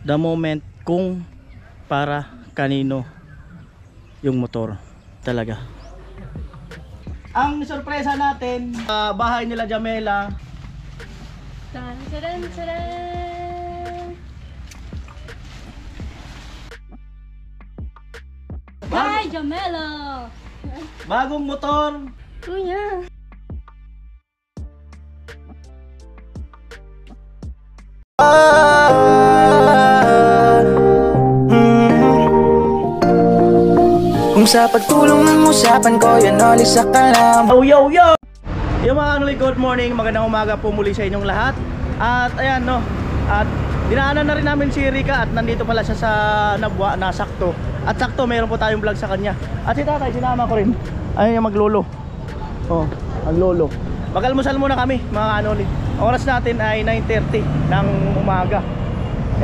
the moment kung para kanino yung motor talaga. Ang sorpresa natin, bahay nila Jamela. Tan, taran, taran. Hi, Jamela! Bagong motor. Kuya! Kung sa pagtulong ng usapan ko, yan ulit sa kalam. Yo! Yung mga kanuli, good morning, magandang umaga po muli sa inyong lahat. At ayan no, at dinaanan na rin namin si Rika at nandito pala siya sa Nabwa na sakto. At sakto mayroon po tayong vlog sa kanya. At si tatay, sinama ko rin. Ayun yung maglolo. Oh, maglolo. Mag-almusal muna kami mga kanuli. Ang oras natin ay 9:30 ng umaga.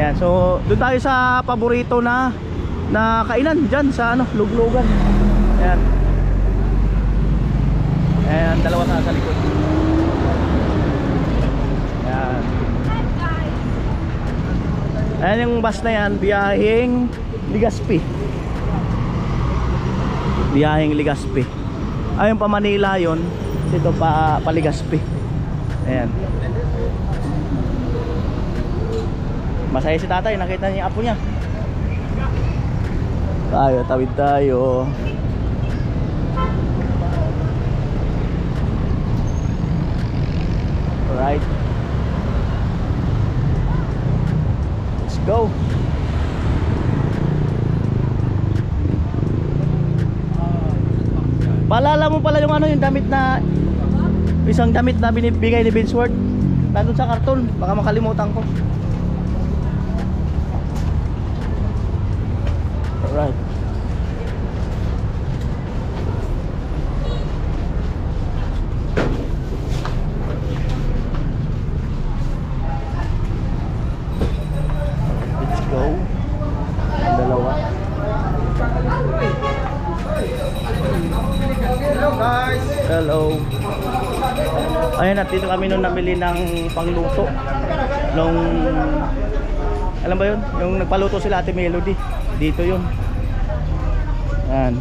Ayan, so doon tayo sa paborito na kainan dyan sa Luglugan. Ayan. Ayan, dalawa sa likod. Ayan. Ayan yung bus na yan, biyaheng Legazpi. Biyaheng Legazpi. Ayun pa Manila yon, dito pa Legazpi. Ayan. Masaya si tatay, nakita niya yung apo niya. Tawid tayo. Alright, let's go. Paalala mo pala yung yung damit na isang damit na binibigay ni Binsworth nandun sa karton, baka makalimutan ko. Alright. Let's go. Dalawa. Hello guys! Hello. Ayun, at dito kami nung nabili ng pangluto. Nung alam ba yun? Yung nagpaluto sila Ate Melody. Dito yun. Ayan.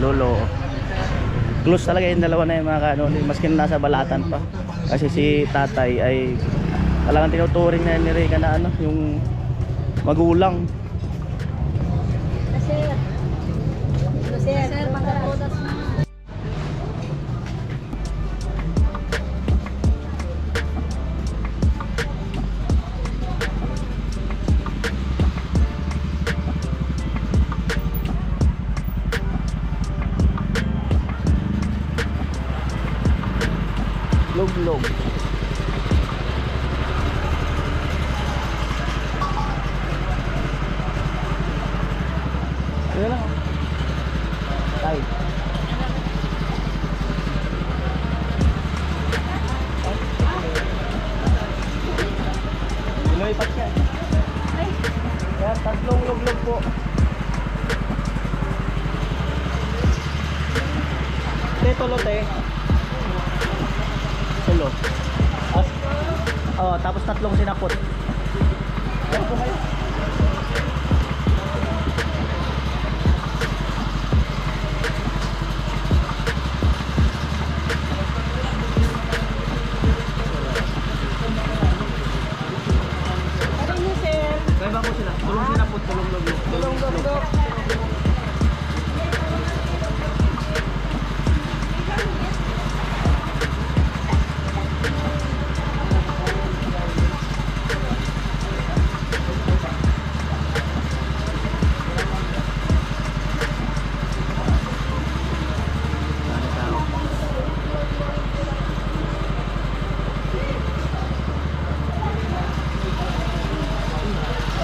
Lolo. Close talaga yung dalawa na yung mga kanuli, maski nasa balatan pa. Kasi si tatay ay talagang tinuturing na ni Rika na yung magulang. Sir, pagkakodas na. Log. Sige lang. Tay. Lumipat siya. Kaya tatlong log po. Tulo. Tapos tatlong sinapot. Ano po kayo? Ano niyo, sir? Kaya ba po sila? Tulong sinapot, tulong log.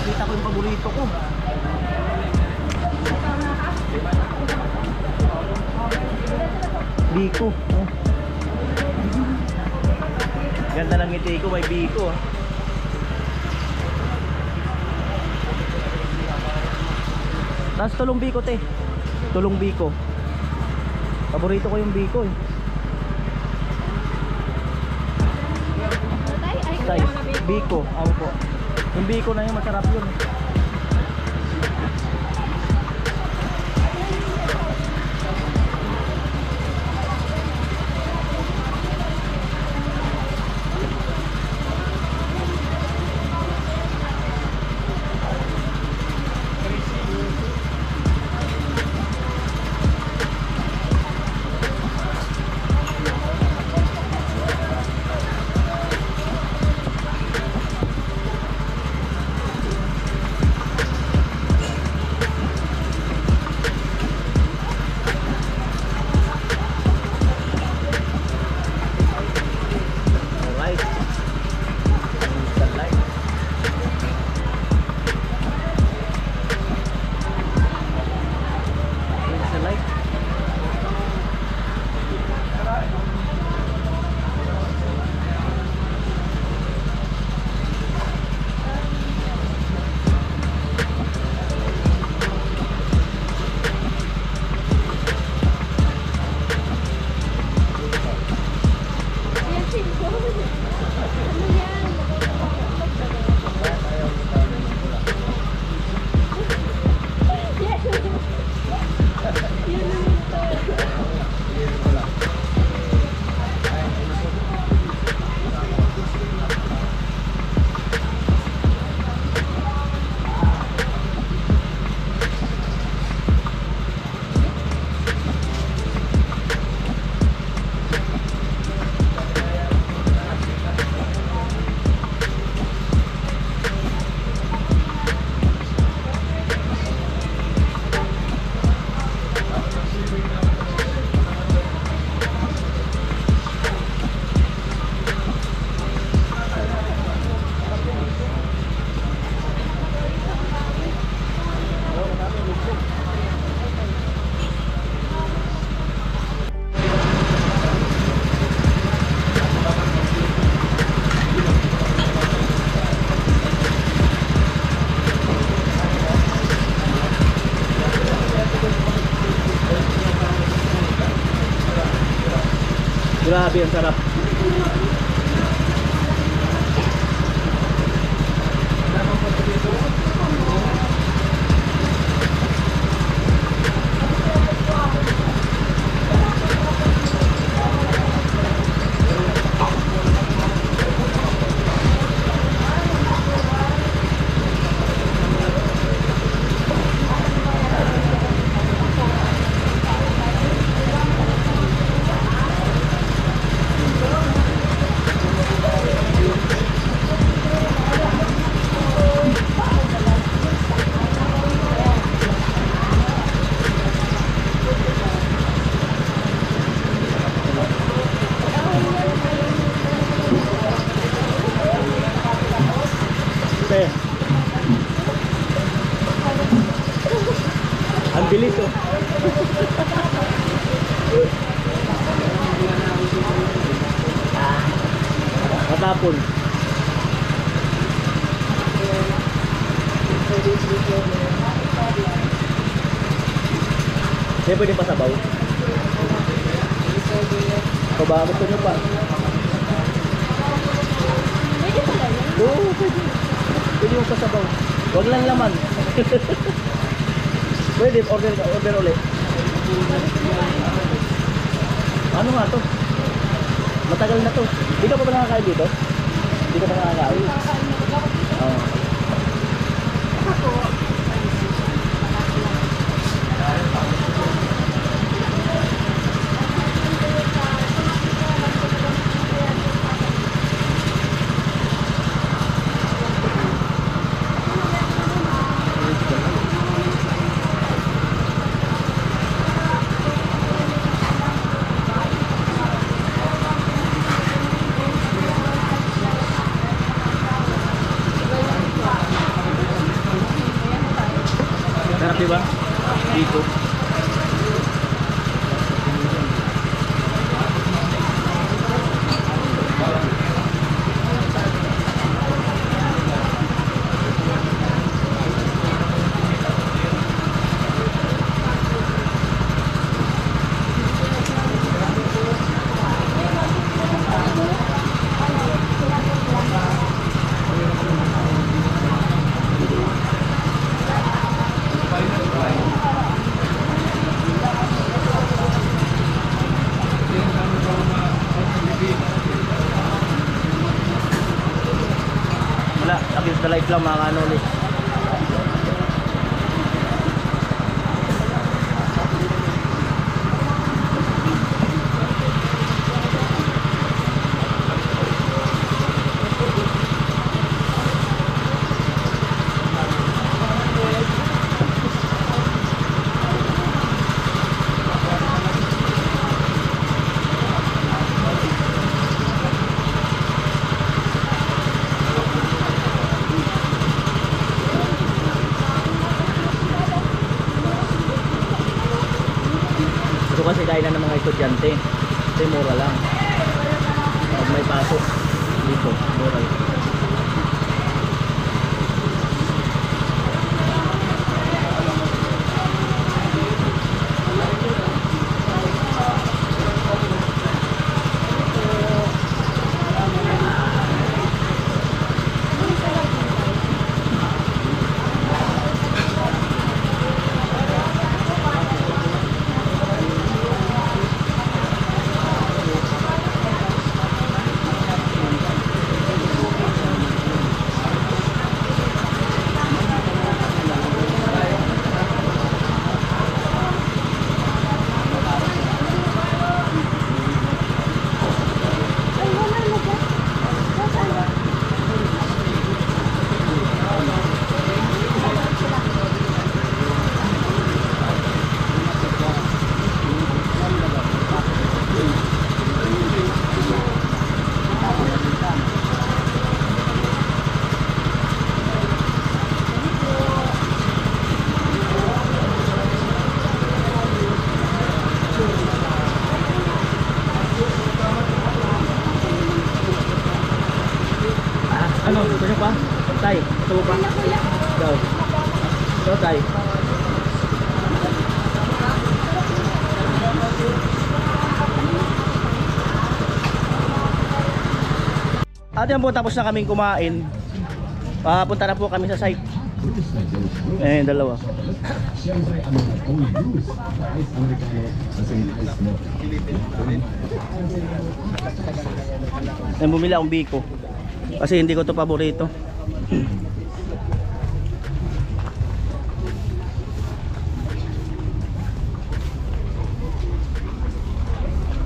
Nakita ko yung paborito ko. Biko. Ganda ng ngiti ko, may biko ah. Tapos tulong biko te. Tulong biko. Paborito ko yung biko eh. Tay, biko, ako po. Yung biko na yung masarap yun. Grabe, ang sarap. Te. Ang bilis oh. Matapon. Hindi pwede pa sabaw. O ba, gusto nyo pa? Pwede pala yun. Oo, pwede. Pwede mo pa sabaw. Huwag lang laman. Pwede, order ulit. Ano nga to? Matagal na to. Di ka pa ba nakakain dito? Di ka pa nakakain? Oo. Extra light lang mga kanoli. Ito kasi kainan ng mga estudyante. Kasi mura lang. Pag may pasok dito, mura lang. Ano, gusto nyo pa? Tay, gusto mo pa? Ikaw. Ikaw, tay. At yan po, tapos na kaming kumain. Papunta na po kami sa site. Eh, dalawa. Yan, bumili akong biko. Kasi hindi ko to paborito.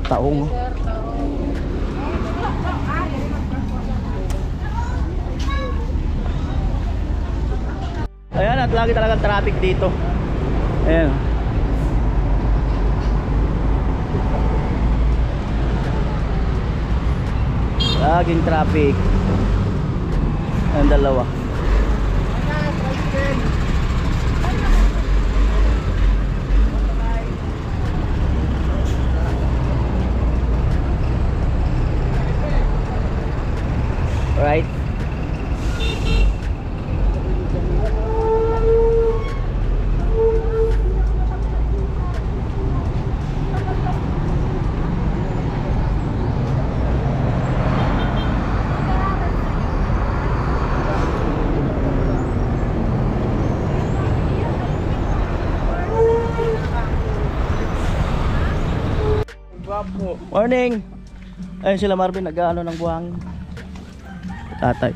Taong. Ayan, at lagi talagang traffic dito. Ayan. Laging traffic. Ang dalawa. Right. Morning. Ayun sila Marvin, nag-ano ng buhangin. Tatay.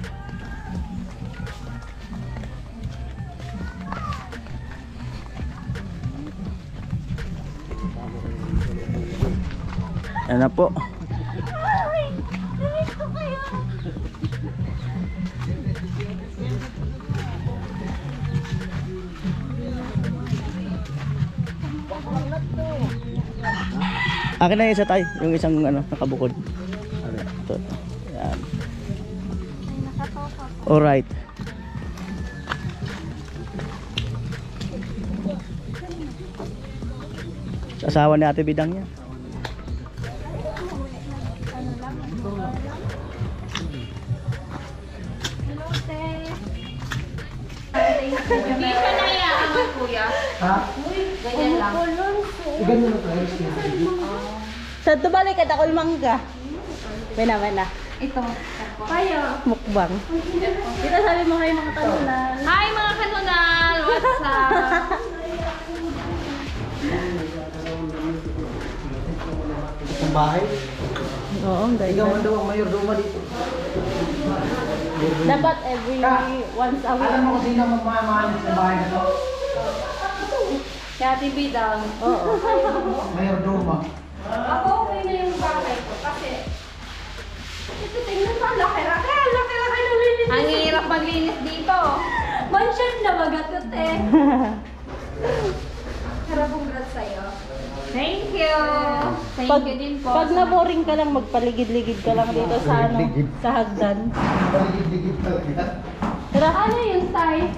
Yan na po. Akin na yung isa tayo, yung isang ano, nakabukod. Ito. Yan. Alright. Asawa ni Ate Bidang yan. Hindi siya naiyaangan, kuya. Ha? Ganyan lang. Ganyan na tayo. Sa tubalik at ako mangga. Wena. Ito. Kayo. Mukbang. Dito sabi mo kayo mga kanunal. Hi mga kanunal! What's up? Itong bahay. Oo, ang Ikaw man daw ang mayor duma dito. Dapat every once a week. Alam mo kung sino magmamahalit sa bahay na to? Kaya TV daw. Oo. Mayor Doma. Ako okay na yung bahay ko kasi ito tingnan mo, laki-laki ng linis. Ang hirap maglinis dito. Mansion na magatot eh. Harap congrats sa'yo. Thank you. Thank you din po. Pag na-boring ka lang, magpaligid-ligid ka lang dito sa ano, sa hagdan. Paligid-ligid talaga. Tara. Ano yung size?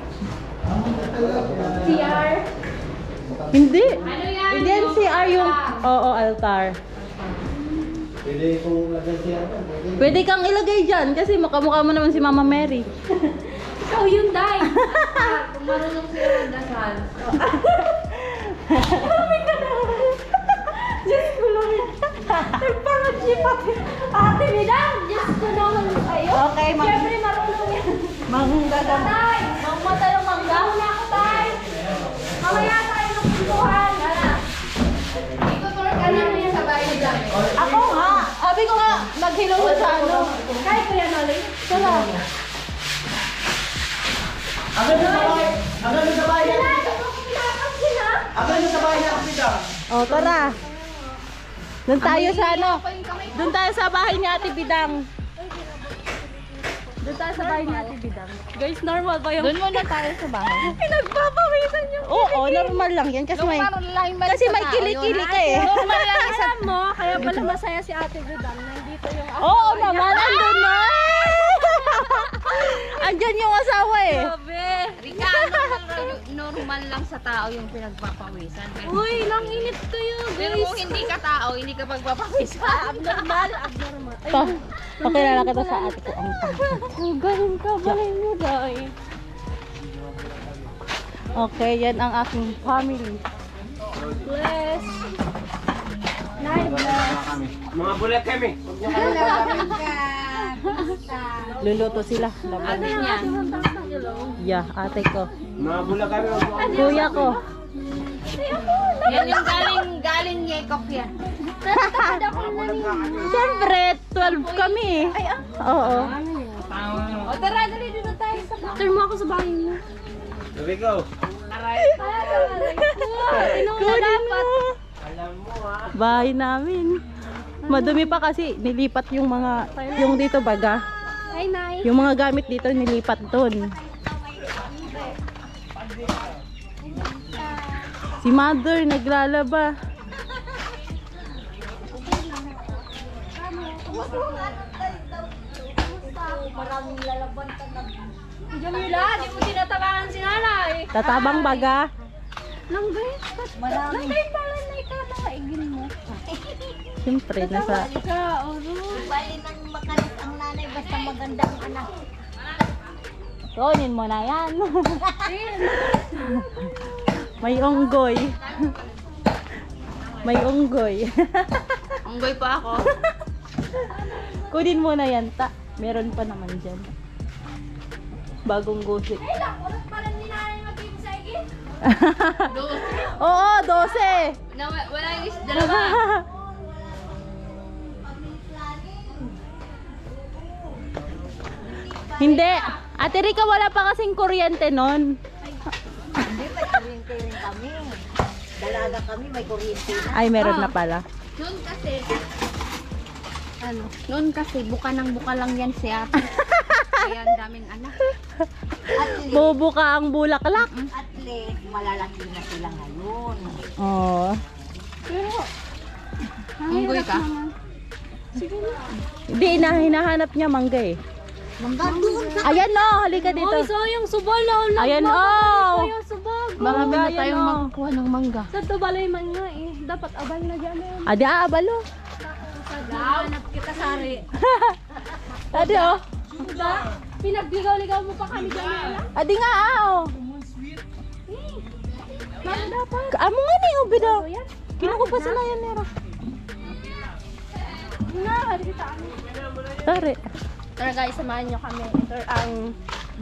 CR? Hindi. Ano yan? Hindi yan CR yung... Oo, altar. Pwede kong lagay siya. Pwede kang ilagay dyan kasi makamukha mo naman si Mama Mary. Ikaw yun, Day. Kung marunong sila magdasal. Diyos ko lang. Nagpangad-jeep ako. Ate Midang, Diyos ko naman kayo. Okay, Siyempre marunong yan. Manggagang. Tay, mangmata ng mangga. Una ako, Tay. Mamaya tayo ng puntuhan. Itutuloy ka na yan sa bahay ni Dami. Ako nga. Sabi ko nga, mag-hello ka sa ano. Kahit ko yan, Oli. Tara. Agad na sa bahay! Agad na sa bahay! Pinakap sila. Agad na sa bahay na kapita! O, tara. Doon tayo sa ano. Doon tayo sa bahay ni Ate Bidang. Doon tayo sa bahay ni Ate Bidang. Guys, normal ba yung... Doon muna tayo sa bahay. Pinagpapawisan yung... Oo, normal lang yan. Kasi may kilikili ka eh. Normal lang isa. Alam mo, kaya pala masaya si Ate Bidang. Nandito yung asawa. Oo naman, andun na. Andyan yung asawa eh. Rika, normal lang sa tao yung pinagpapawisan. Uy, lang init kayo, Pero kung hindi ka tao, hindi ka pagpapawisan. Abnormal. Pakilala ka to sa ate ko ang pang. Galing ka, balay mo dahil. Okay, yan ang aking family. Bless. Night bless. Mga bulat kami! Luluto sila. Ano yan? Yeah, ate ko. Mga bulat kami! Kuya ko. Yan yung galing Yekok yan. Siyempre, 12 kami eh. Oo. O tara, dali dito tayo sa bahay. Turn mo ako sa bahay mo. Here we go! Kunin mo. Bahay namin. Madumi pa kasi nilipat yung mga, yung dito baga. Hi, Nay. Yung mga gamit dito nilipat doon. Si Mother naglalaba. Maraming lalaban ka na. Jamila, di mo tinatabangan si Nanay. Tatabang baga. Langgay. Langgay pala na ikaw na kaigin mo. Siyempre, nasa... Bali nang makalit ang nanay basta magandang anak. Kunin mo na yan. May unggoy. May unggoy. Unggoy pa ako. Kunin mo na yan, ta. Meron pa naman dyan. Bagong gusik. Ay, oras pa rin ni Nanay mag-ibig sa igin. Oo, 12. Wala yung dalawa. Hindi. Ate Rika, wala pa kasing kuryente nun. Hindi, may kuryente rin kami. Dalaga kami, may kuryente na. Ay, meron na pala. Noon kasi, buka ng buka lang yan si ate. Kaya ang daming anak. At least, Bubuka ang bulaklak. malalaki na sila ngayon. Oo. Unggoy ka? Hindi, hinahanap niya mangga eh. Mangga doon sa... Ayan o, halika dito. sayang subol na. Ayan o. subag. Marami na tayong makukuha ng mangga. Sa tubalay man nga eh. Dapat abal na dyan eh. Adi abalo. Hanap kita, Sari. Adi o. Pinagligaw-ligaw mo pa kami dyan. Adi nga o. Amo nga ni ubi daw. Kinukupa sila yan nera. Tari. Tara guys, samahan nyo kami. Ito ang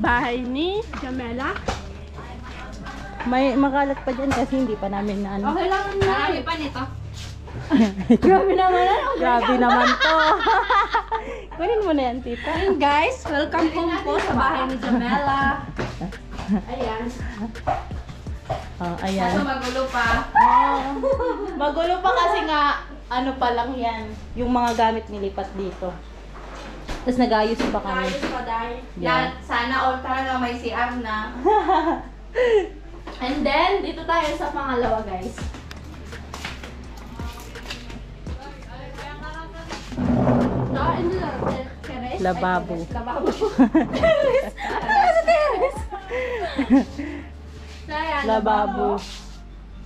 bahay ni Jamela. May makalat pa dyan kasi hindi pa namin na ano. Okay lang. Marami pa nito. Grabe naman to. Kunin mo na yan, tita. Ayun guys, welcome home po sa bahay ni Jamela. Ayan. Oh, ayan. magulo pa. Magulo pa kasi nga, ano pa lang yan. Yung mga gamit nilipat dito. Tapos nag-ayos pa kami. Ayos pa dahil. Yeah. Sana all talaga may CR na. And then, dito tayo sa pangalawa guys. Hindi na. Teres? Lababo. Ay, Lababo. Teres. Ano Teres? So, ayan, Lababo.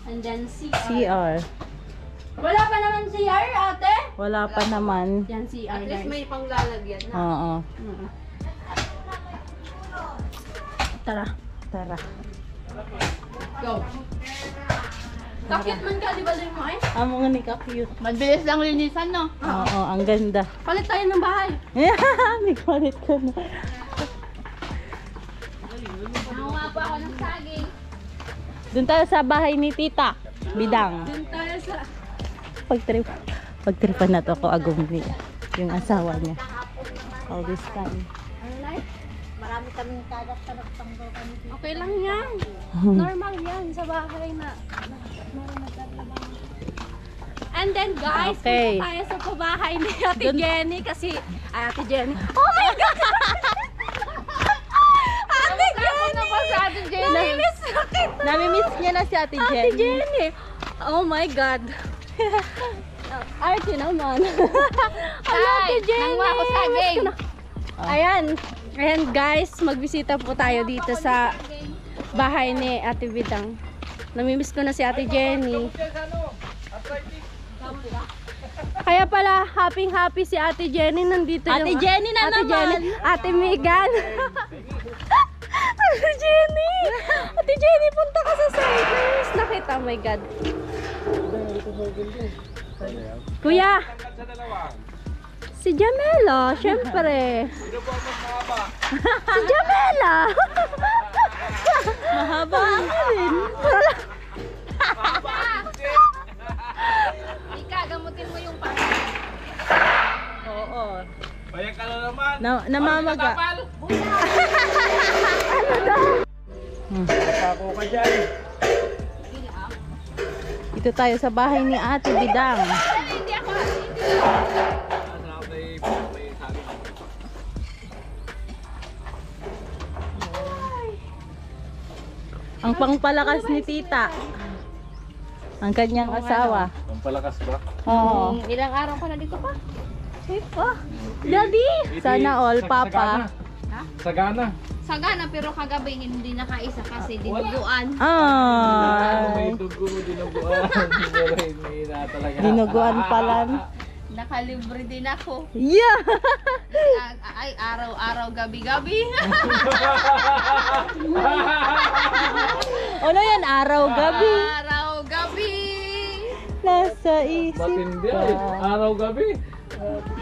And then CR. CR. Wala pa naman CR, ate? Wala pa naman. Yan CR guys. panglalagyan na. Oo. Tara. Tara. Go. Kakit man ka, di ba din mo ay? Amo nga ni ka-cute. Mabilis lang linisan, no? Oo, ang ganda. Palit tayo ng bahay. May kulit ko na. Nangunga po ako ng saging. Doon tayo sa bahay ni Tita. Bidang. Dun tayo sa... Pagtripan na to ako agumbi. Yung asawa niya. All this time. Marami kaming kagat-kagat panggaw kami. Okay lang yan. Normal yan sa bahay na meron naglalabang. And then guys, Okay. punta tayo sa pabahay ni Ate Jenny kasi... Ay, Ate Jenny. Oh my God! Ate Jenny! Ate Jenny! Namimiss na kita! Namimiss niya na si Ate Jenny. Ate Jenny! Oh my God! Arte naman. Hello, Ate Jenny! Nangwa ko saging! Ayan. Ayan guys, magbisita po tayo dito sa bahay ni Ate Bidang. Namimiss ko na si Ate Jenny. Kaya pala, happy si Ate Jenny nandito. Ate Jenny na Ate naman! Jenny, Ate Megan. Ate Jenny! Ate Jenny, punta ka sa Cyprus. Nakita, oh my God. Kuya! Si Jamela, syempre. Si Jamela! Mahaba rin. Ika, gamutin mo yung pang. Oo. Bayan ka na naman. Namamaga. Ako ka dyan. Dito tayo sa bahay ni Ate Bidang. Hindi ako. Ang pangpalakas ni Tita. Ang kanyang asawa. Ang palakas ba? Oo. Ilang araw ka na dito pa? Daddy! Sana all, Papa. Sagana. Sagana pero kagabi hindi nakaisa kasi dinuguan. Ay. May dugo mo dinuguan. Hindi na talaga. Dinuguan pala. Nakalibre din ako. Yeah! Ay, araw-araw, gabi-gabi. Ano yan? Araw-gabi. Araw-gabi. Nasa isip Matindi ka. ay. Araw-gabi.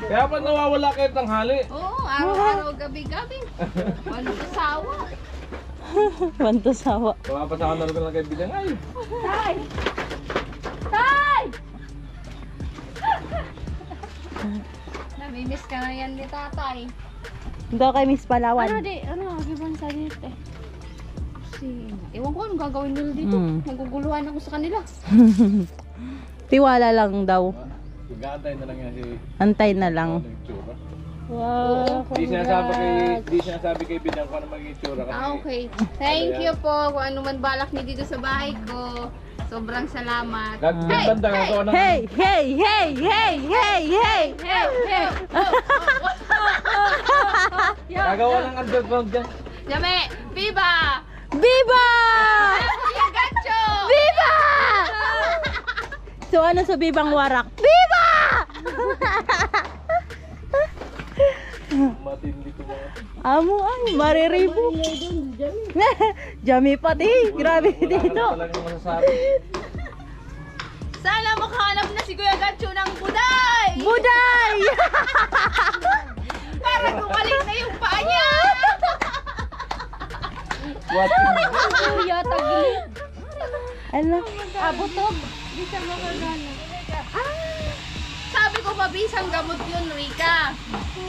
Kaya pa nawawala kayo tanghali. Oo, araw-araw, gabi-gabi. Walang asawa. Wanto-sawa. Pumapasa ka na rin lang kay Bidang ay. Tay! Tay! Namimiss ka na yan ni tatay. Hindi ako kay Miss Palawan. Ano, gibang sa dito eh. Ewan ko anong gagawin nila dito. Naguguluhan ako sa kanila. Tiwala lang daw. Gagantay na lang yan si Antay na lang. itsura. Wow, Di sinasabi kay Bidang kung ano maging itsura kasi. Okay. Thank you po kung ano man balak niyo dito sa bahay ko. Sobrang salamat. Gaganda gagawa ng Hey, hey, hey, hey, hey, hey! Hey, hey. gagawa ng underground dyan. Dami, Viva! Viva! Kuya Gacho! Viva! So ano sa Bibang Warak? Viva! Matindi ko mga. Amo ay, mariribo. Jami pati, grabe Wala ka dito. na talagang masasabi. Sana makahanap na si Kuya Gacho ng buday! Buday! Para gumaling na yung paa niya! What? Kuya, tagilid. Ano? Abutog. Di siya makagana. Sabi ko ba mabisang gamot yun, Rika.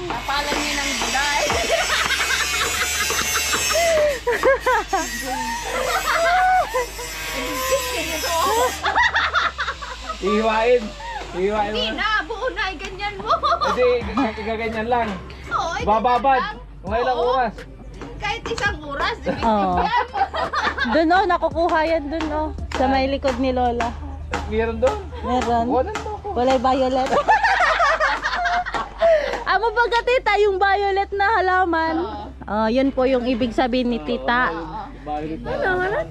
Kapalan niya ng buday. Ihiwain. Ihiwain mo Hindi na. na, buo na, ganyan mo. Hindi, gaganyan lang. Oo, ay, Bababad. ganyan lang. Mga ilang Oo. oras. Kahit isang oras, effective Oo. yan. Doon oh, nakukuha yan doon oh. Sa may likod ni Lola. Meron doon. Meron. Kuhanan mo ako. Kulay violet. Amo baga tita, yung violet na halaman. Oh, yun po yung ibig sabihin ni tita. Bakit na?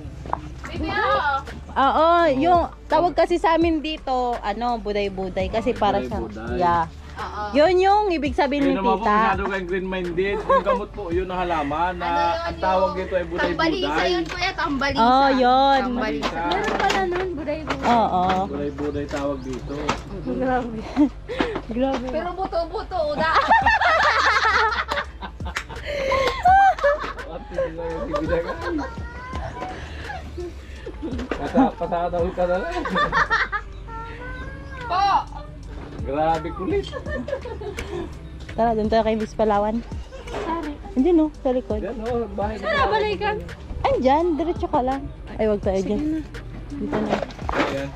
Baby, oo. Oo, yung tawag kasi sa amin dito, ano, buday-buday kasi para sa Buday-buday. yeah. Oo. Yun yung ibig sabihin Yun ni naman po, tita. masyado kayong green-minded. Yung gamot po, yun ang halaman na ang tawag dito ay Tambalisa buday-buday. yun, kuya, tambalisa. Oh, yun. Tambalisa. Meron pala nun, buday-buday. Oo. Buday-buday tawag dito. Grabe. Grabe. Pero buto-buto, uda. At hindi lang yung ibigay. Patataw ka na lang. Po! Grabe kulit. Tara, doon tayo kay Miss Palawan. Hindi no, sa likod. Yan o, bahay na. Tara, balikan. Andyan, diretso ka lang. Ay, wag tayo dyan. Dito na. Yan.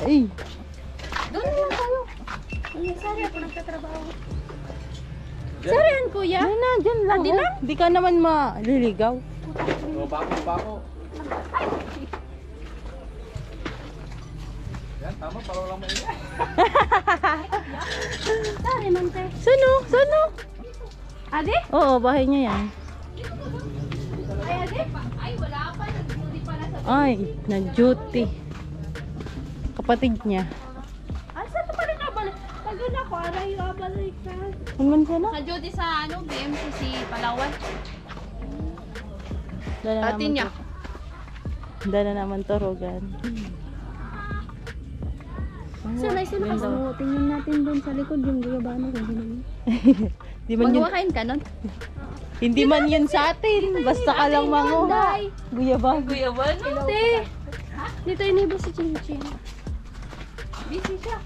Ay, Doon lang tayo. Sari ako nagtatrabaho. Sari yan, kuya. yan na, dyan lang. Oh. Di ka naman maliligaw. O, bako. Yan, tama, parang lang maingay. Sari, mante. Sano? Sano? Ade? Oo, bahay niya yan. Ay, ade? Ay, wala pa. Nag-duty pala sa... Ay, nag-duty. Kapatid niya. Ay, saan pa rin nabalik? Tagal na ko, aray, abalik ka. Ano man siya na? Naka-duty sa, BMCC Palawan. Dala Atin niya. Dala naman torogan. Sanay sila kasi. Tingnan natin doon sa likod yung guyabano kung sino yun. Di man yun, Magwakain ka nun? hindi man yun sa atin. Basta ka lang manguha. Guyaban. Hindi. Dito inibos si Chin Chin. Busy siya.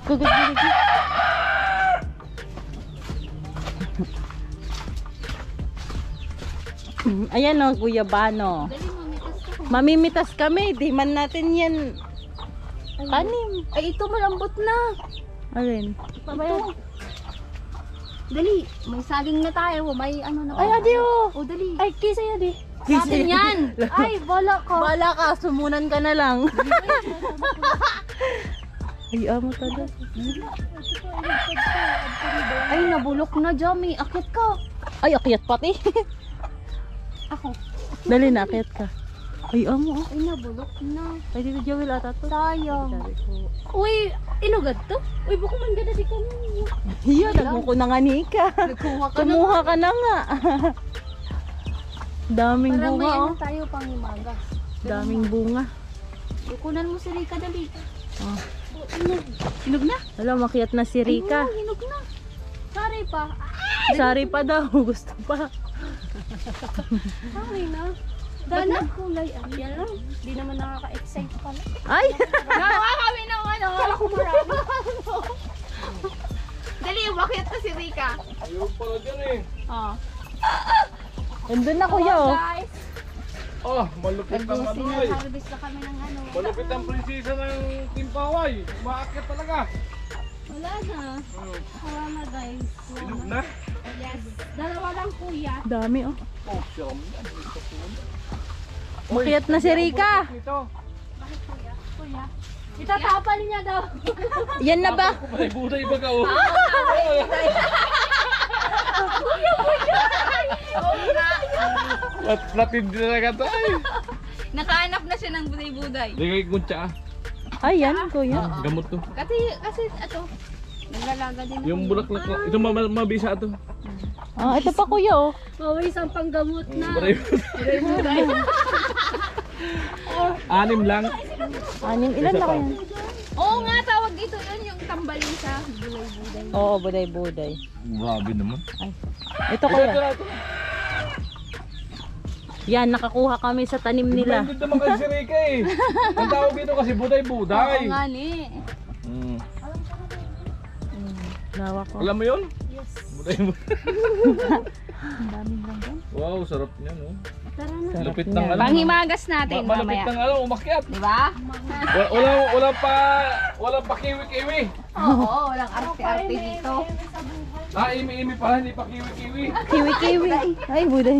Gugod. Ayan o, guyabano. Dali, mamitas ka. Mamimitas kami. Di man natin yan kanim. Ay, ito malambot na. Alin? Ito. Dali, may saging na tayo. May ano na. Ay, adi o. O, dali. Ay, kisa yan eh. Sa atin yan. Ay, bala ka. Bala ka, sumunan ka na lang. Ay, amo talaga. Ay, nabulok na, Jami. Akit ka. Ay, akyat pati. Ako. Dali na, akyat ka. Ay, amo. Ay, nabulok na. Ay, dito Joel ata to. Sayang. Sabi ko. Uy, inugad to? Uy, buko man ganda di kami. Iya, nagmuko na nga ni ka. Nagkuha ka na. Kumuha ka na nga. Daming Parang may bunga, ano oh. tayo pang himagas. Daming bunga. Dukunan mo si Rika, dali. Oh. Hinog na? Alam, makiat na si Rika. Ay, hinog na. Sorry pa. Sari pa daw. Gusto pa. Sorry na. Dana kulay. Yan lang. Di naman nakaka-excite pala. Ay! Nawa kami ng ano. Kala ko marami. Dali, bakit na si Rika? Ayun pala dyan eh. Oh. Nandun na kuya, oh. Guys, Oh, malupit ang ano ay. harvest na kami ng ano. Malupit ang prinsesa ng Timpaway. Umaakit talaga. Wala na. Wala na guys. Inog na. Yes. Dalawa lang kuya. Dami, oh. Oh, siyam. Makiat na si Rika. Ito. Kuya. Itatapal niya daw. Yan na ba? Ay, buday ba ka oh? Natindi na ka tayo. Nakahanap na siya ng buday-buday. Ligay kong tsa. Ay, yan, kuya. Gamot to. Kasi ito, naglalaga din ako. Yung bulaklak lang. Ito mabisa ito. Ah, ito pa kuya, oh. Mawis ang panggamot na. Buday. Anim lang. Anim, ilan Isa na pa. kayo? Oo nga, tawag dito yun yung tambalin sa buday-buday. Oo, buday-buday. Grabe naman. Ay. Ito kuya. Yan, nakakuha kami sa tanim nila. Hindi naman kasi si Rika eh. Ang tawag dito kasi buday-buday. Oo nga ni. Mm. Lawak ko. Alam mo yun? Yes. Buday mo. Ang daming langgam. Wow, sarap niya, no? Tara na. Lupit niya. ng ano. Panghimagas natin Malupit mamaya. ng ano, umakyat. Di ba? Wala pa kiwi-kiwi. Oo, walang arte-arte dito. Imi-imi pala, hindi pa kiwi-kiwi. Kiwi-kiwi. Ay, buday.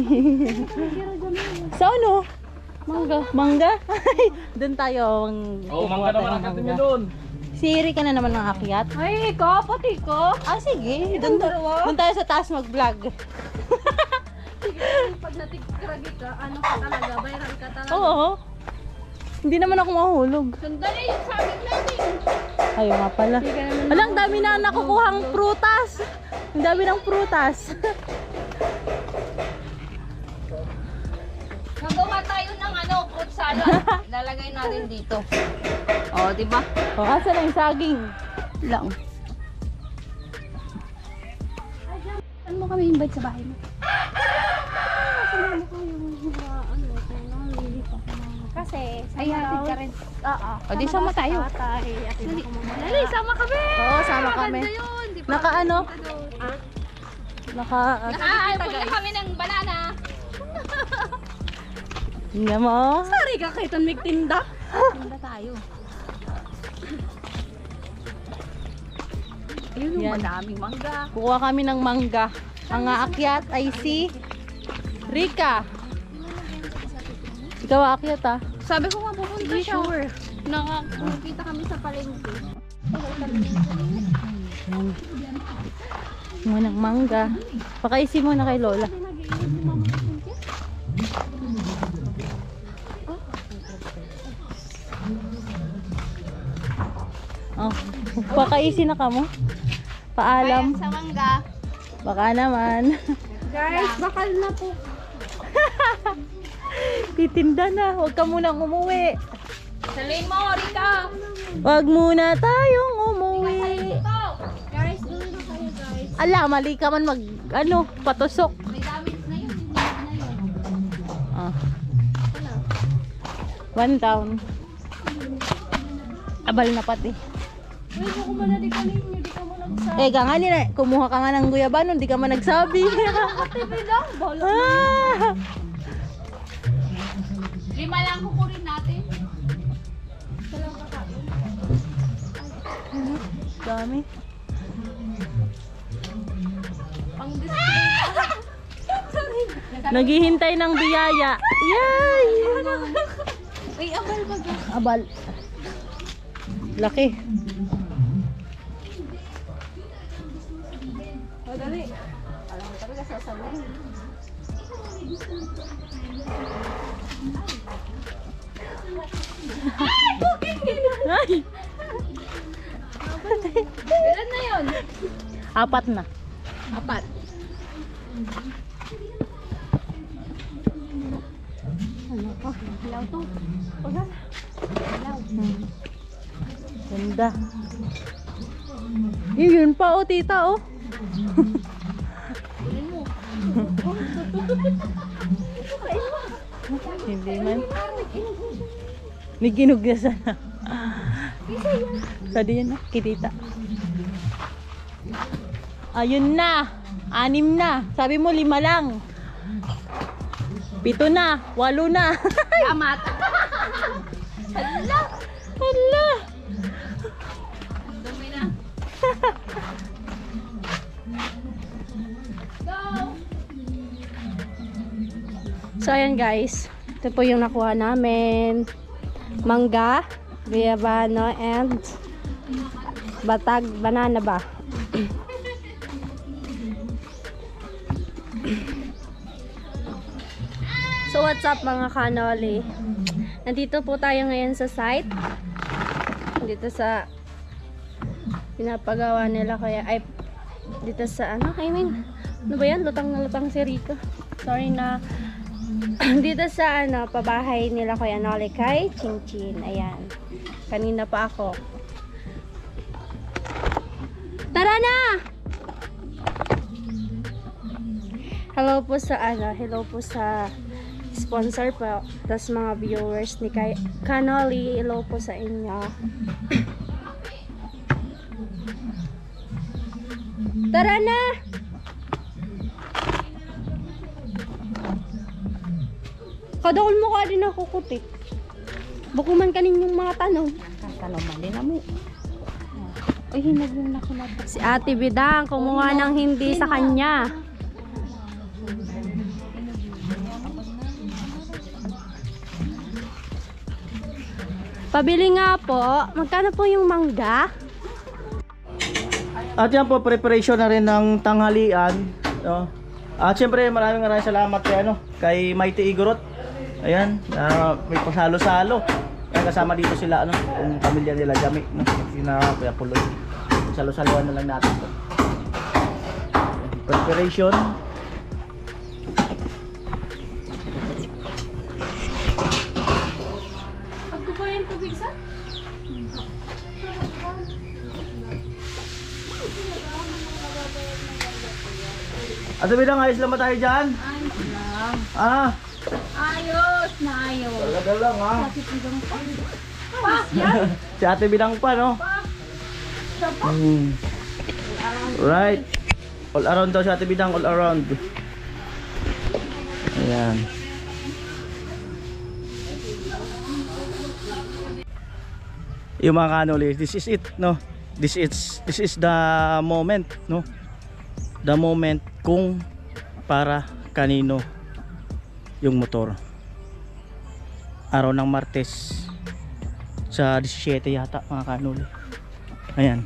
Sa ano? Mangga. Mangga? Doon tayo. Oo, mangga naman ang katin doon. Si Erika na naman ang akyat. Ay, ikaw, pati ko. Ah, sige. Doon tayo sa taas mag-vlog. Pag natikragi ka, ano ka talaga, viral ka talaga. Oo. Hindi naman ako mahulog. Sandali yung saging natin. Ayun nga pala. Alang, dami na nakukuhang prutas. Ang dami ng prutas. Magawa tayo ng ano, fruit salad. Lalagay natin dito. Oh, di ba? O, asa na yung saging? Lang. Saan mo kami invite sa bahay mo? Kasi, ay hatid ka rin. Oo. O, di sama tayo. Dali, sama kami. Oo, sama kami. Ganda yun, di ba? Naka ano? Naka... Nakaipon na kami ng banana. Tingnan mo. Sari ka kay Ton Migtinda. Tinda tayo. Ayun yung Yan. madaming mangga. Kukuha kami ng mangga. Ang aakyat ay si Rika. Ikaw aakyat ah. Sabi ko nga pupunta siya. Sure. Nakakita kami sa palengke. Mo ng mangga. Pakaisi mo na kay Lola. Oh, pakaisi na ka mo. Paalam. Sa mangga. Baka naman. Guys, bakal na po. Titinda na. Huwag ka munang umuwi. Salin mo, Rika. Huwag muna tayong umuwi. Guys, doon na kayo guys. Ala, mali ka man mag, ano, patusok. May damage na yun. Hindi na yun. Ah. One down. Abal na pati. Uy, ako man di ka ninyo. Di ka mo nagsabi. Eh, nga nila, kumuha ka nga ng guyabano, hindi ka man nagsabi. TV lang. Bala. Ah! 5 lang kukurin natin. Dami. Pang Naghihintay ng biyaya. Yay! Uy, abal ba ga? Abal. Laki. Madali. Alam mo talaga sasabihin. Ay! Ilan na yun? 4 na. 4. Ano ko? Hilaw to. Pagka. Hilaw. Ganda. Yun pa oh, tita oh. Bilhin mo. Hindi man. May ginog na sana. Pwede yan na, kitita. Ayun na. 6 na. Sabi mo 5 lang. 7 na. 8 na. Amat. Hala. Hala. Dumi na. Go! So ayan guys. Ito po yung nakuha namin. Mangga, guyabano, and batag banana ba? So what's up mga kanoli? Nandito po tayo ngayon sa site. Dito sa pinapagawa nila kaya ay dito sa ano? I mean, ano ba yan? Lutang na lutang si Rika. Sorry na dito sa ano, pabahay nila Kuya Noli kay Chinchin. Ayan. Kanina pa ako. Tara na! Hello po sa ano, hello po sa sponsor po, tas mga viewers ni Kanoli, hello po sa inyo. Tara na! Kadakol mo ka rin ako kutik. Bukuman kanin yung mga tanong. Tanong man din namin. Ay, hinagyan na ko na. Si Ate Bidang, kumuha ng hindi sa kanya. Pabili nga po. Magkano po yung mangga? At yan po, preparation na rin ng tanghalian, no? At syempre maraming salamat kay kay Mighty Igorot. Ayan, may pasalo-salo. Kaya kasama dito sila yung pamilya nila Jami, no? Sina Kuya Puloy. Salo-saluan na lang natin to. Preparation. Pagkukuhin tubig sa? At Bidang, ayos lang ba tayo dyan? Ah, Ayos na ayos. talaga lang Si Ate Bidang pa, no? Right. All around daw si Ate Bidang, all around. Ayan. Yung mga kanuli, this is it, no? This is the moment, no? The moment kung para kanino yung motor. Araw ng Martes sa 17 yata mga kanuli. Ayan.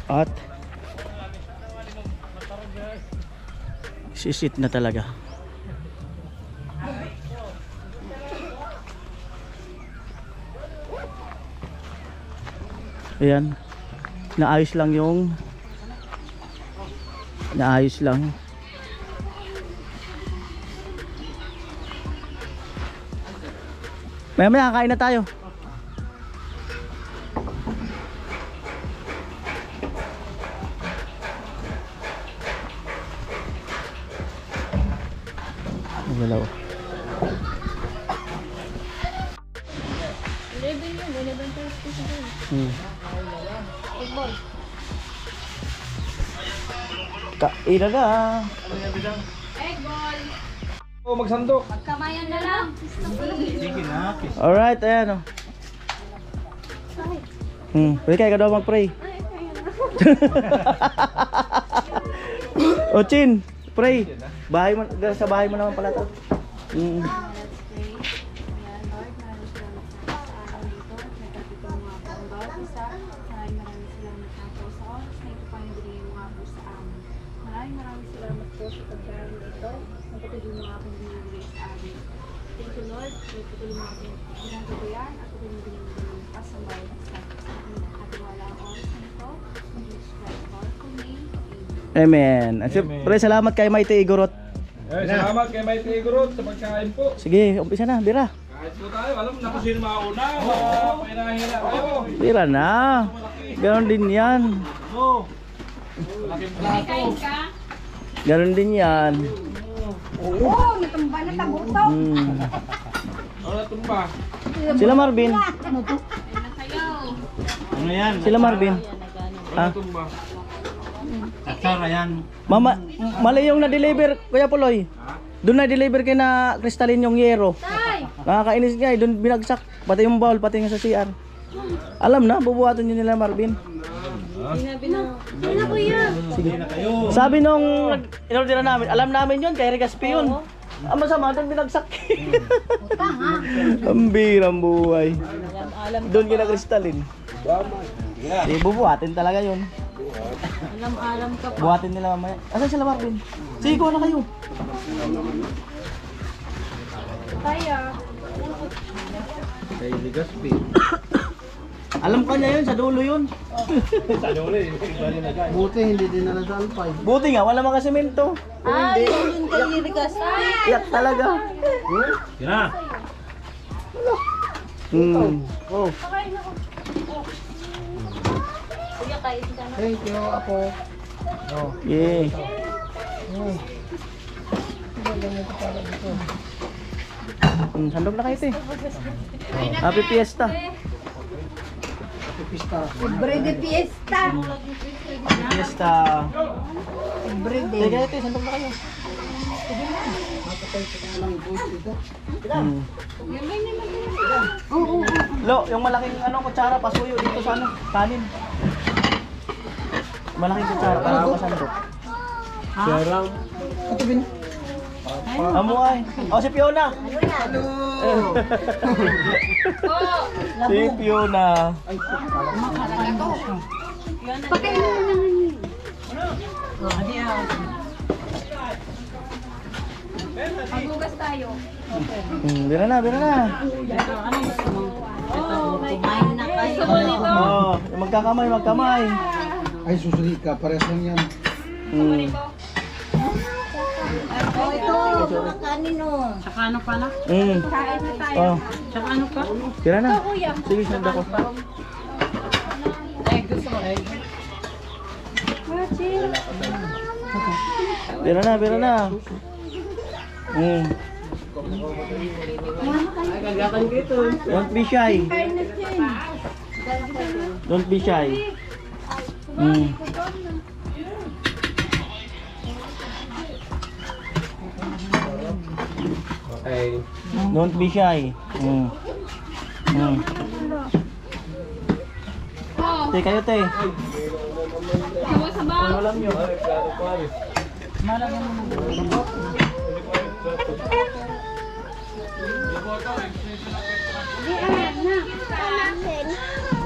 At sisit na talaga. Ayan. Naayos lang Maya kakain na tayo. Galaw. 11 yun, 11:30. Kain na. O magsandok. Pagkamayan na lang. Alright, ayan o. Pwede kayo ka daw mag-pray. O Chin, pray. Sa bahay mo naman pala to. Maraming salamat po sa pagkain ito. Napatuloy mo aking binibigay sa amin. Thank you Lord. Napatuloy mo aking ginagabayan at pinibigay mo ng pasambay sa ating wala ang oras na ito. In Jesus Christ, powerful name. Amen. Amen. At pre, salamat kay Mighty Igorot. Salamat kay Mighty Igorot sa pagkain po. Sige, umpisa na, bira. Kahit po tayo, alam mo na kung sino mauna. Painahila kayo. Bira na. Ganon din yan. Malaking plato. Ganon din yan. Oo, natumba na tabuto. Ano tumba? Sila Marvin. Ano yan? Sila Marvin. Ano tumba? Atsara yan. Mama, mali yung na-deliver, Kuya Puloy. Doon na-deliver kay na Crystalline yung yero. Nakakainis nga, doon binagsak. Pati yung bowl, pati yung sa CR. Alam na, bubuhatin nyo nila Marvin. Sige. Sabi nung inorder na namin, alam namin yun, kay Regaspi yun. Ang masama, doon binagsak. Ang birang buhay. Doon kina Crystalline. Bubuhatin talaga yun. Alam ka pa. Buhatin nila mamaya. Asan sila Marvin? Sige, kuha na kayo. Kay Ligaspi. Alam ka niya yun, sa dulo yun. Buti hindi din na sa Alpay. Buti nga, wala mga semento. Ay, yun kayo rigas. Iyak talaga. Kina. Oh, Kuya, kain ka na. thank you ako. Oh. Yeah. Sandok na kayo, te. Happy Fiesta. Brede Fiesta. Fiesta. Te, kayo, te. Sandok na kayo. Lo, yung malaking kutsara, pasuyo dito sa kanin. Malaking kutsara, para masandok. Sarang. Amo ay. Oh, si Fiona. Si Fiona. Magugas tayo. Bira na, bira na. Kumain na kayo. Oh, magkakamay, magkamay. Ay, susuli ka. Parehas lang yan. Oh, ito. Mga kanin oh. Kain na tayo. Oh, Tsaka ano pa? bira na. Sige, sanda ko. Bira na, bira na. Don't be shy. Don't be shy. Okay. Don't be shy. Te, kayo, te. Alam nyo.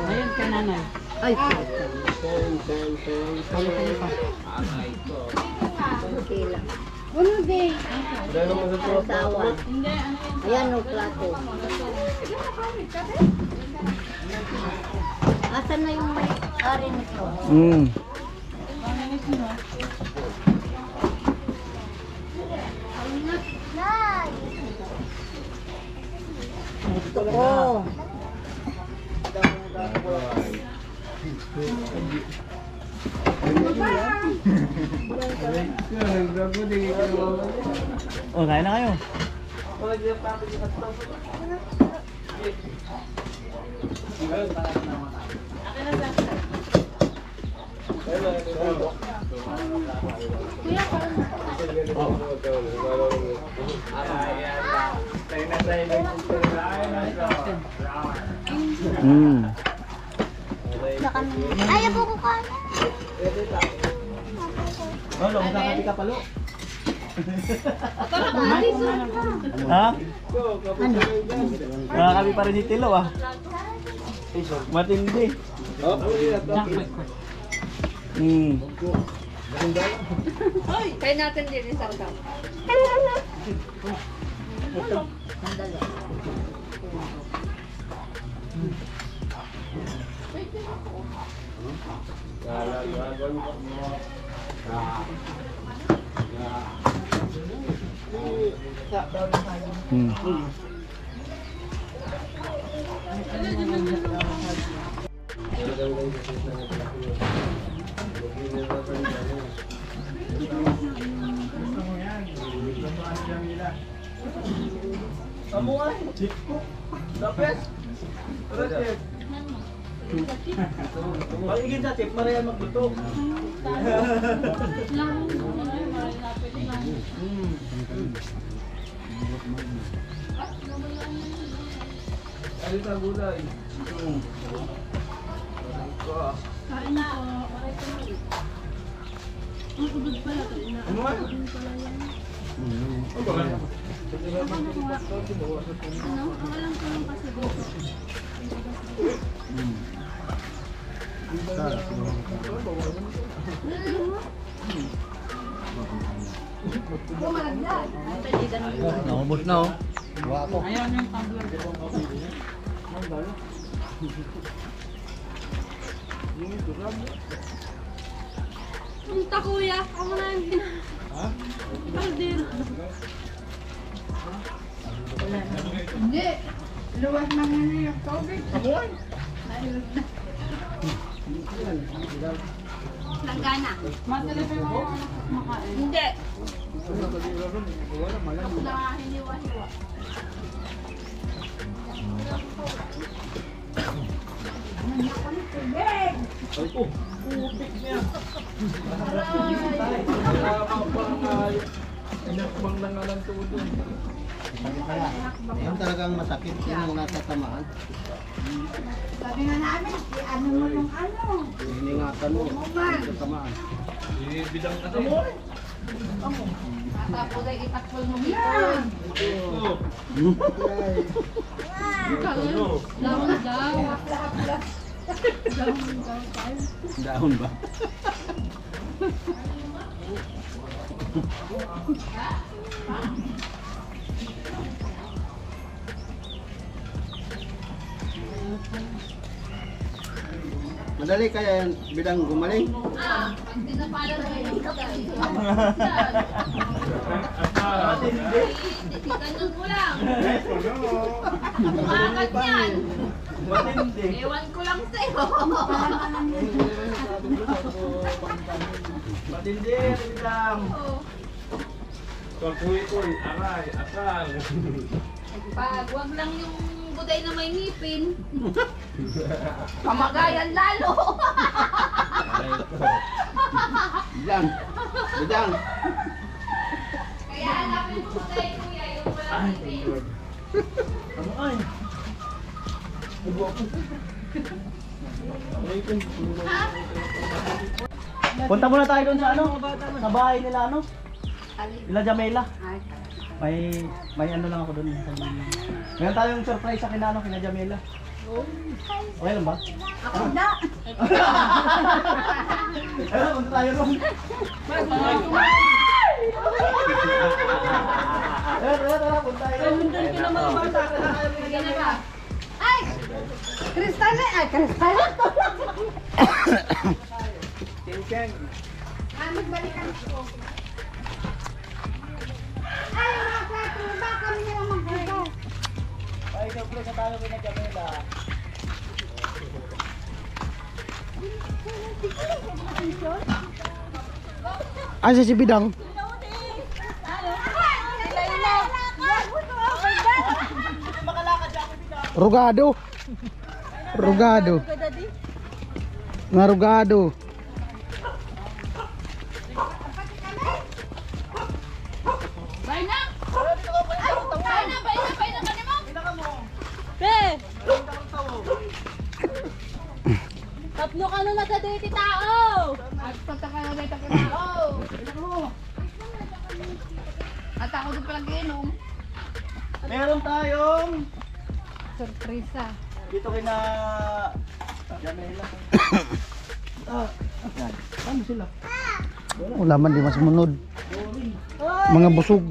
Ayun ka nanay. Ano din? Sawan. Ayan o plato. Asan na yung may-ari nito? Gusto ko. Oh, kaya na kayo. Ay, ako ko ka. Oh, lo, magkakapi ka palo. Ha? Nakakapi pa rin si Tilo, ah. Matindi. Kaya natin din isang daw. Ito, sandali. Samuai, Jiko, Dapes, Rajep. Pag-igin sa tip, marayan magluto. Ano sa gulay? Kain po. Ang ubod pala. Ano man? Alam ko lang kasi dito. Naubos na, oh. Ayan yung tumbler. Punta kuya, ako na yung kaldero. Hindi, luwas na nga na yung tubig. Langgana. Matalip yung mga anak makain. Hindi. Na hiniwa-hiwa. Inakbang na nga lang tuod doon. Yan talagang masakit. Yan ang natatamaan. Hiningatan mo. Natatamaan. Bidang ka mo. Tapos ay itakbol mo hipon. Lawan daw. Dahon ba? Madali kaya yan bidang gumaling? Pag dinapalan mo yung ganyan mo lang. Umakat yan. Matindi. Ewan ko lang sa'yo. Matindi, bidang. Kuy, aray, asal. Pag wag lang yung buday na may ngipin. Kamagayan lalo. Bidang! Bidang! Kaya hanapin mo buday kuya yung walang ngipin. Ano ay? Punta muna tayo doon sa ano? Sa bahay nila ano? Nila Jamela. May ano lang ako doon. Meron tayong surprise sa kina ano, kina Jamela. Okay lang ba? Ako na! Ayun, punta tayo doon. Ayun, punta tayo doon. Sige na ba? Ay, surprise na tayo kina Jamela. Asa si Bidang? Rugado. Rugado. Nga rugado. Bay na! Bay na ka mo! Pe! Tapno ka na nagdadate tao! At pagkaka na dito ka na. Oh! At ako doon palang ginom. Meron tayong Sorpresa. dito kina Jamela. Yan. Ano sila? Wala man di mas munod. Mga busog.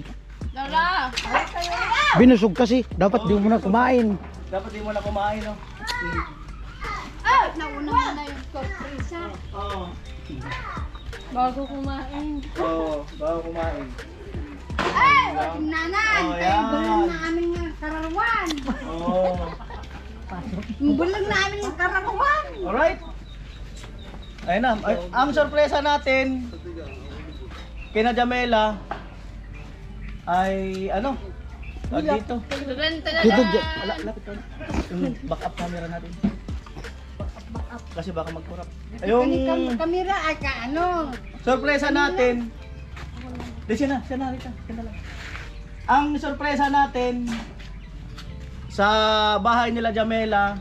Lola! Binusog kasi. Dapat di mo na kumain. Dapat di mo na kumain, no? Nauna mo na yung sorpresa. Oo. Bago kumain. Oo, bago kumain. Ay! Nanan! Oh, yan. Bulang na aming karawan! Oo. Bulang na aming karawan! Alright. Ayun na. Ang sorpresa natin kina Jamela ay ano? Dito. Dito, Lapit ka. Yung backup camera natin. Kasi baka magkurap. Yung Kamera ay ka ano? sorpresa natin. Di siya na Rita. Siya na lang. Ang sorpresa natin sa bahay nila Jamela.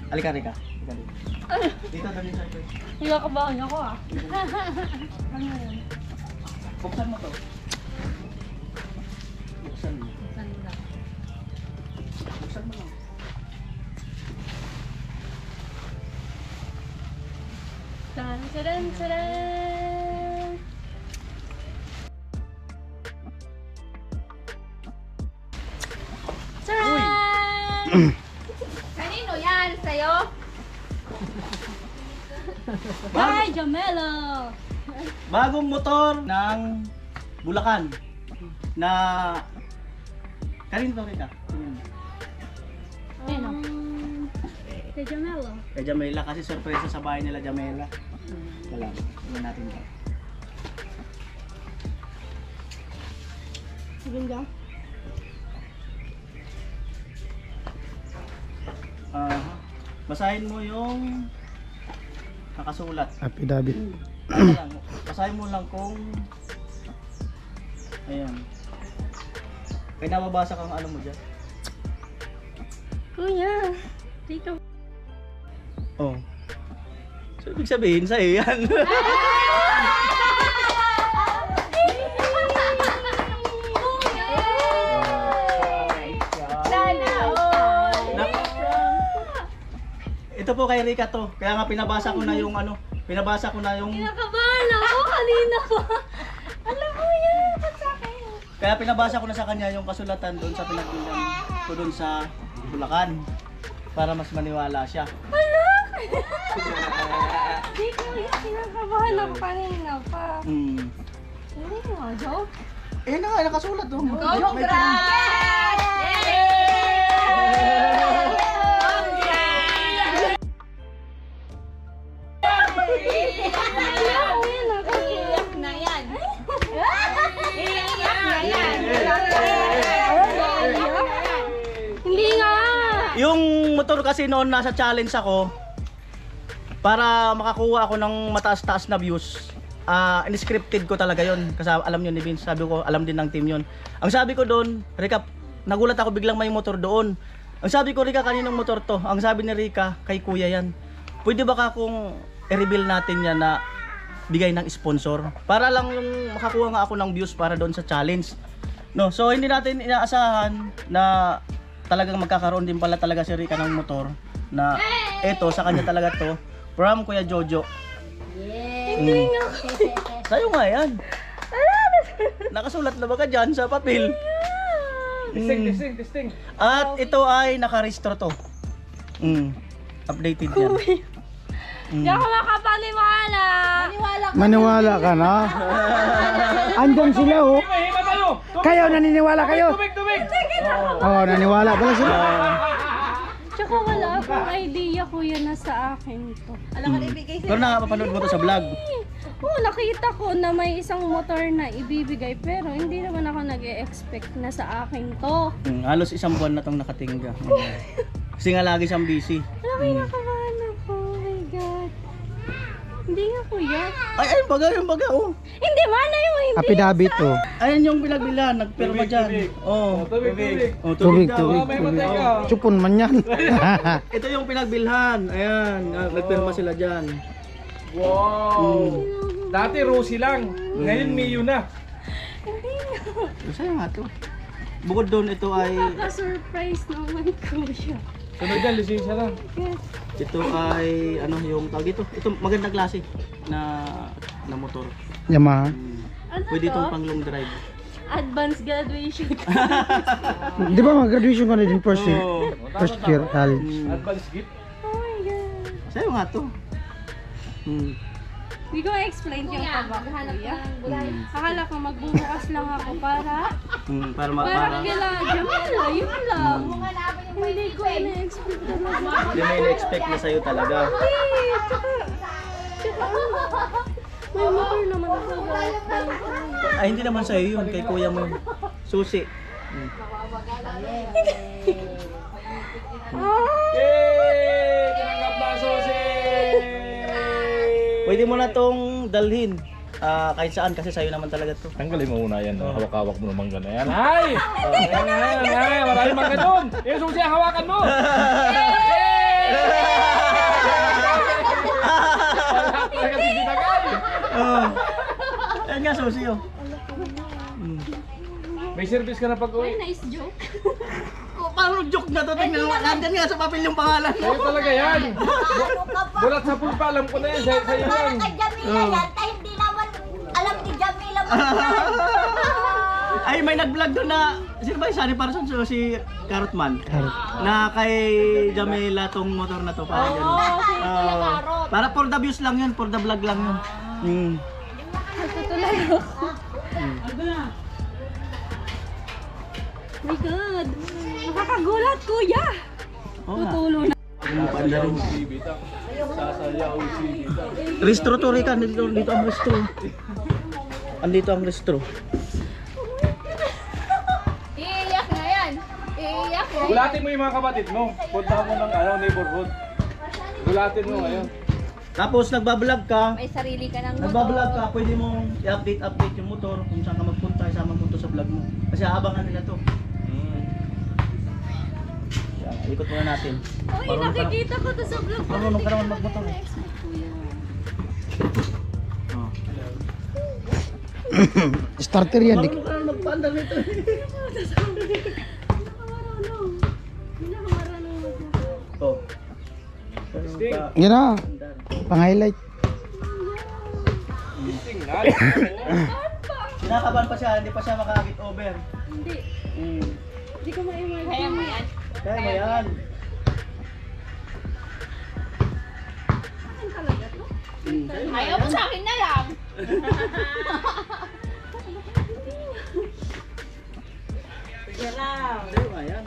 Alika Rika. Dito doon yung surprise. Hinakabahan ako ah. Buksan mo to. Buksan mo. Buksan mo lang. Taran, taran, taran. Taran! Kanino yan? Sa'yo? Hi, Jamela! Bagong motor ng Bulacan na kanino to Rika? Ayun o. Kay Jamela. Kay Jamela kasi sorpresa sa bahay nila Jamela. Wala. Tingnan natin to. Sige nga. Basahin mo yung nakasulat. Affidavit. Ano lang, basahin mo lang kung ayan. Kaya nababasa kang ano mo dyan. Kuya, dito. Oh. So, ibig sabihin sa'yo yan. Ito po kay Rika to. Kaya nga pinabasa ko na yung ano, pinabasa ko na yung Kinakabahan ako kanina pa. Alam mo yan, ba't sa akin? kaya pinabasa ko na sa kanya yung kasulatan doon sa pinagbilan ko doon sa Bulacan para mas maniwala siya. Di ko yan, kinakabahan ako kanina pa. Hindi mo, joke? Eh na nga, nakasulat doon. Iiyak na yan. Iiyak na yan. Hindi nga. Yung motor kasi noon nasa challenge ako para makakuha ako ng mataas-taas na views. Unscripted ko talaga yon kasi alam nyo ni Vince, sabi ko alam din ng team yon. Ang sabi ko doon, Rika, nagulat ako biglang may motor doon. Ang sabi ko, Rika, kaninong motor to? Ang sabi ni Rika, kay kuya yan. Pwede ba kung i-reveal natin yan na bigay ng sponsor? Para lang yung makakuha nga ako ng views para doon sa challenge. No, so hindi natin inaasahan na talagang magkakaroon din pala talaga si Rika ng motor na eto sa kanya talaga to from Kuya Jojo. Hindi nga. Sa'yo nga yan. Nakasulat na ba ka dyan sa papel? Testing. At ito ay nakarehistro to. Updated yan. Hindi ako makapaniwala. Maniwala ka na. Andyan sila oh. Hima tayo! Kayo, naniniwala kayo? Tubig! Oo, naniwala pala sila. Tsaka wala akong idea kuya na sa akin to. Pero nakapapanood mo to sa vlog. Oo, nakita ko na may isang motor na ibibigay pero hindi naman ako nag-e-expect na sa akin to. Halos isang buwan na tong nakatingga. Kasi nga lagi siyang busy. Kinakabahan ako. Oh my God. Hindi nga kuya. Ay, yung baga, oh. Hindi man na yung hindi. Affidavit oh. Ayan yung pinagbilan, nagpirma dyan. Oh, Tubig! oh, Tubig, daw. tubig, may tubig. matay ka. Chupon man yan. Ito yung pinagbilhan. Ayan, nagpirma sila dyan. Wow! Dati Rosie lang, ngayon Mio na. Masaya nga to. Bukod doon, ito ay Nakaka-surprise naman kuya. Sunod yan, lisensya na. ito ay ano yung tawag dito. Ito magandang klase na motor. Yamaha. Ano Pwede to? itong pang long drive. Advanced graduation. Di ba mag-graduation ko na din first year? First year college. Advance gift. Oh my God. Sa'yo nga to. Hindi ko ma-explain yung kaba ko kuya. Akala ko magbubukas lang ako para Para kila Jamila, yun lang. Hindi ko na-expect talaga. Hindi may na-expect na sa'yo talaga. Tsaka may motor naman ako. Ay, hindi naman sa'yo yun. Kay kuya mo yun. Susi. Yay! Tinanggap na Susie! Pwede mo na tong dalhin. Kahit saan kasi sa'yo naman talaga to. Tanggalin mo muna yan, hawak-hawak mo naman gano'n. Ayan, ay! Ayan, maraming mangga doon! Yung Susie, hawakan mo! Talaga si Dinagay! Ayan nga, susi oh. May service ka na pag-uwi. Nice joke. Parang joke na to. Tingnan mo. Nandyan nga sa papel yung pangalan. Sa'yo talaga yan! Bulat sa pulpa, alam ko na yan. Sa'yo yan. Kay Jamila yan, tayo hindi naman alam ni Jamila mo yan. Ay, may nag-vlog doon na, sino ba yung Sunny Parson? So, si Carrotman. Na kay Jamila tong motor na to. Parang ganun. Para for the views lang yun, for the vlog lang yun. Natutulay ako. My God. Nakakagulat kuya. Tutulo na. Sasayaw si Bitang. Sasayaw si Bitang. Restro to, Rika. Dito ang restro. Andito ang restro. Iiyak na yan. Iiyak na Gulatin mo yung mga kapatid mo. Punta mo ng neighborhood. Gulatin mo ngayon. Tapos nagbablog ka, May sarili ka ng nagbablog ka, pwede mong i-update yung motor kung saan ka magpunta, isama mo to sa vlog mo. Kasi aabangan nila to. Yan, ikot muna natin. Uy, nakikita ko to sa vlog. Marunong ka naman magmotor. Oh. Starter yan. Marunong ka naman magpandal nito. Oh. Sting. Yan na. Pang-highlight. Kinakabahan pa siya, hindi pa siya makakit over. Hindi. Hmm. Hindi ko ma-imagine. Kaya mo yan. Kaya mo yan. Ayaw mo sa akin na lang. Kaya mo yan.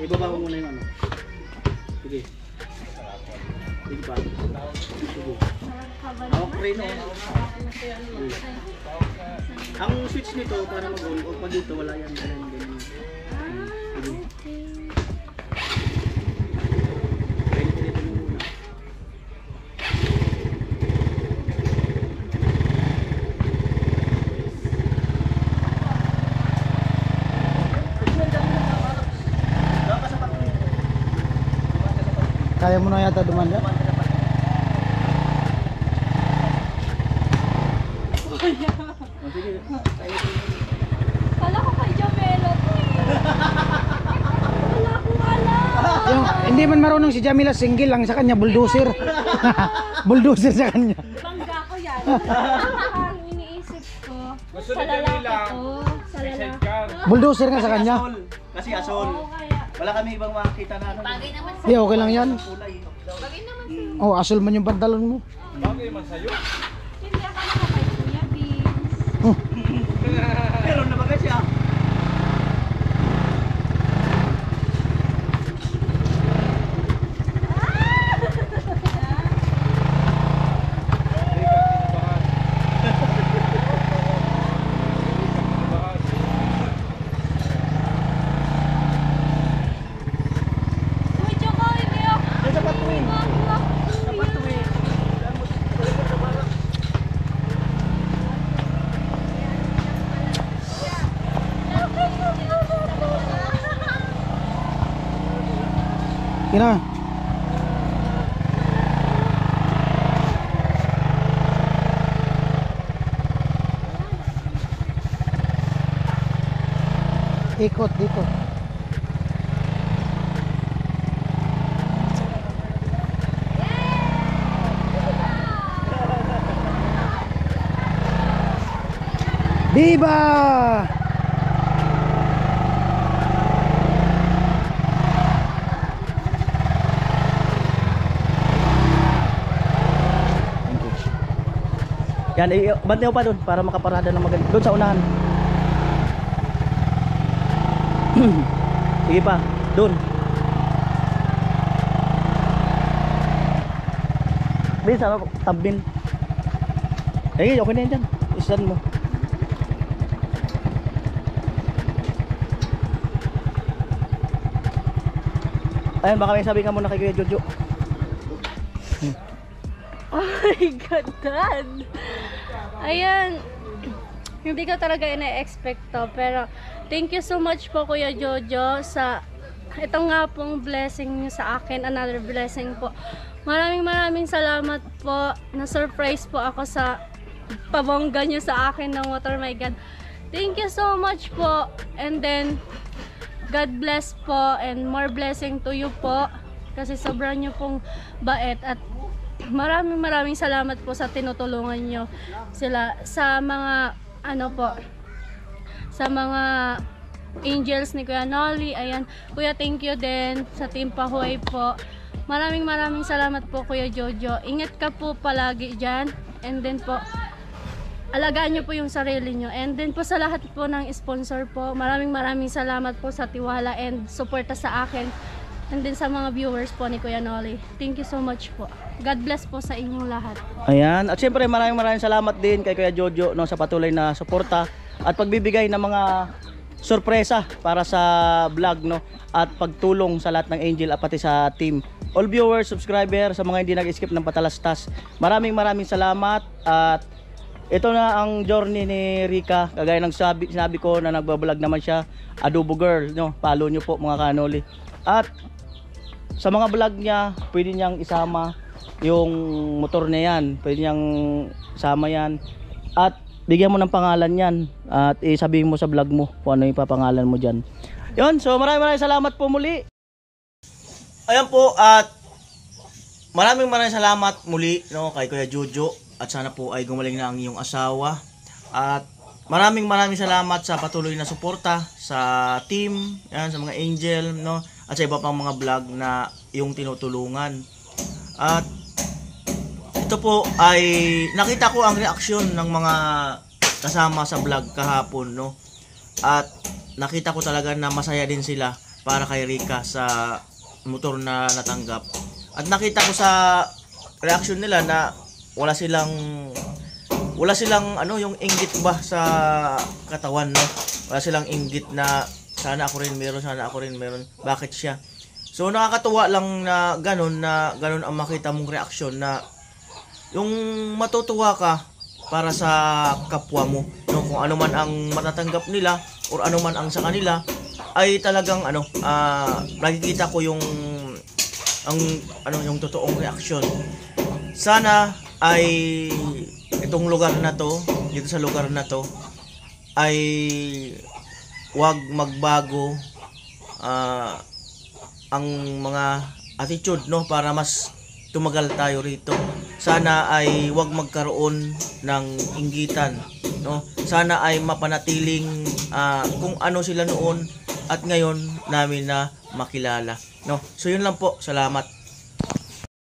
Ibaba mo muna yung ano. Sige. Sige pa. Sige. Hawak rin o. Ang switch nito para mag-on, o pag dito wala yan. Wala yan ganyan. Sige. Ganito mo muna. Dapat sa patuloy. Kaya mo na yata dumanda. Kala ko kay Jamela to eh. Wala akong alam. Yung, hindi man marunong si Jamila, single lang sa kanya, bulldozer. Bulldozer sa kanya. Bangga ko yan. Ang iniisip ko. Gusto Sa ni lalaki Jamila. to. Sa May lalaki. sidecar. Bulldozer nga sa kanya. Asol. Kasi asol. Oo, kaya. Wala kami ibang makakita na ano. Bagay naman sa... Hindi, okay lang yan. Kulay. Bagay naman sa... Oh, asol man yung pantalon mo. Bagay man sa'yo. Hindi ako nakakay Kuya Beans. Meron na ba siya? Uy, Choco, hindi ako. Sa patuloy. Sa patuloy. Yun na. Ikot dito. Viva! Yan, bantayo pa doon para makaparada ng maganda. Doon sa unahan. Sige pa, doon. Bis, ano, tabil. Eh, okay na yan dyan. Isan mo. Ayun, baka may sabi ka muna kay Kuya Jojo. Oh my God, Dad. Ayan. Hindi ko talaga ina-expect to. Pero, thank you so much po, Kuya Jojo, sa ito nga pong blessing niyo sa akin. Another blessing po. Maraming salamat po. Na-surprise po ako sa pabongga niyo sa akin ng motor. My God. Thank you so much po. And then, God bless po and more blessing to you po. Kasi sobrang niyo pong bait at maraming salamat po sa tinutulungan nyo sila sa mga ano po, sa mga angels ni Kuya Nolly. Ayan, Kuya, thank you din sa Team Pahuay po. Maraming salamat po, Kuya Jojo. Ingat ka po palagi dyan. And then po, alagaan nyo po yung sarili nyo. And then po sa lahat po ng sponsor po, maraming salamat po sa tiwala and suporta sa akin. And then sa mga viewers po ni Kuya Nolly. Thank you so much po. God bless po sa inyong lahat. Ayan, at syempre maraming salamat din kay Kuya Jojo no, sa patuloy na suporta at pagbibigay ng mga sorpresa para sa vlog, no, at pagtulong sa lahat ng Angel at pati sa team. All viewers, subscriber, sa mga hindi nag-skip ng patalastas, maraming salamat. At ito na ang journey ni Rica. Kagaya ng sinabi ko na nagbablog naman siya, Adobo Girl, no? Follow nyo po mga kanoli. At sa mga vlog niya, pwede niyang isama yung motor niya yan, pwede niyang isama yan, at bigyan mo ng pangalan yan, at isabihin mo sa vlog mo kung ano yung papangalan mo dyan. Yun, so maraming salamat po muli. Ayan po, at maraming salamat muli, no, kay Kuya Jojo. At sana po ay gumaling na ang iyong asawa. At maraming salamat sa patuloy na suporta sa team, yan, sa mga Angel, no, at sa iba pang mga vlog na yung tinutulungan. At ito po ay nakita ko ang reaksyon ng mga kasama sa vlog kahapon, no. At nakita ko talaga na masaya din sila para kay Rica sa motor na natanggap. At nakita ko sa reaksyon nila na wala silang ano, yung inggit ba sa katawan, no. Wala silang inggit na sana ako rin meron, bakit siya. So nakakatuwa lang na ganun ang makita mong reaksyon, na yung matutuwa ka para sa kapwa mo, no, kung ano man ang matatanggap nila or ano man ang sa kanila, ay talagang ano, nakikita ko yung yung totoong reaksyon. Sana ay itong lugar na to, dito sa lugar na to, ay wag magbago ang mga attitude, no, para mas tumagal tayo rito. Sana ay wag magkaroon ng inggitan, no. Sana ay mapanatiling kung ano sila noon at ngayon namin na makilala, no. So yun lang po, salamat.